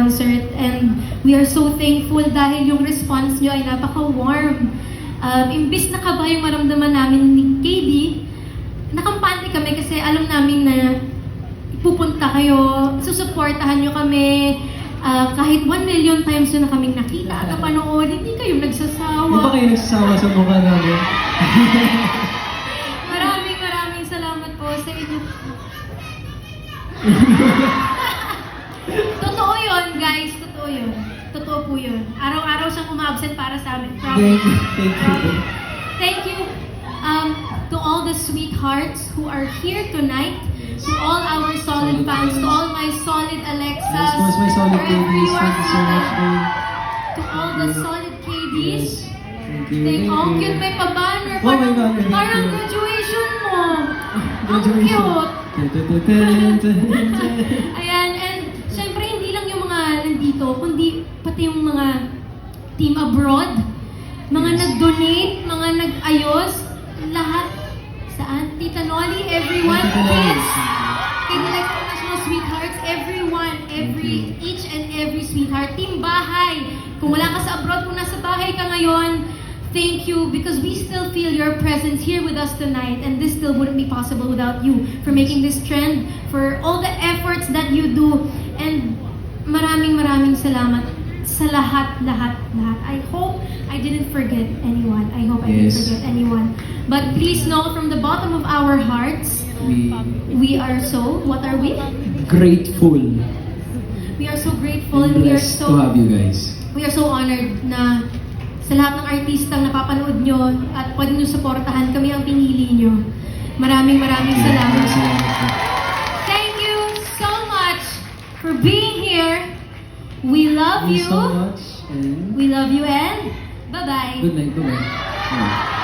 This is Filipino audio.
concert. And we are so thankful dahil yung response nyo ay napaka-warm. Imbis na kaba yung maramdaman namin ni KD, nakampante kami kasi alam namin na pupunta kayo, susuportahan nyo kami. Kahit 1 million times yun na kaming nakita at napanood, hindi kayo nagsasawa. Hindi ba kayo nagsasawa sa mukha namin? Maraming salamat po sa inyo. Totoo yun, guys. Totoo yun. Totoo po yun. Araw-araw siyang umabsent para sa amin. Thank you. Thank you to all the sweethearts who are here tonight, to all our solid fans, to all my solid Alexas, Of course, my solid wherever KDs. you are Thank you so much, seated, babe. to all the solid KDs. Thank you. Thank you. Ang cute, may pa-banner. Oh my God, thank Parang you. graduation mo. Ang Graduation. cute. Ayan, and syempre hindi lang yung mga nandito, kundi pati yung mga team abroad, mga nag-donate, mga nag-ayos, lahat. Saan? Tita Nolly, everyone, kids, Kidney International Sweethearts, everyone, each and every sweetheart, team bahay. Kung wala ka sa abroad, kung nasa bahay ka ngayon, thank you because we still feel your presence here with us tonight, and this still wouldn't be possible without you for making this trend, for all the efforts that you do, and maraming salamat sa lahat. I hope I didn't forget anyone. I hope I didn't forget anyone. But please know from the bottom of our hearts, we are so, what are we? Grateful. We are so grateful and And we are blessed so to have you guys. We are so honored na sa lahat ng artistang napapanood nyo at pwede nyo supportahan, kami ang pinili nyo. Maraming salamat. Thank you so much for being here. We love Thank you. you so much. And We love you and bye-bye. good night. Bye-bye.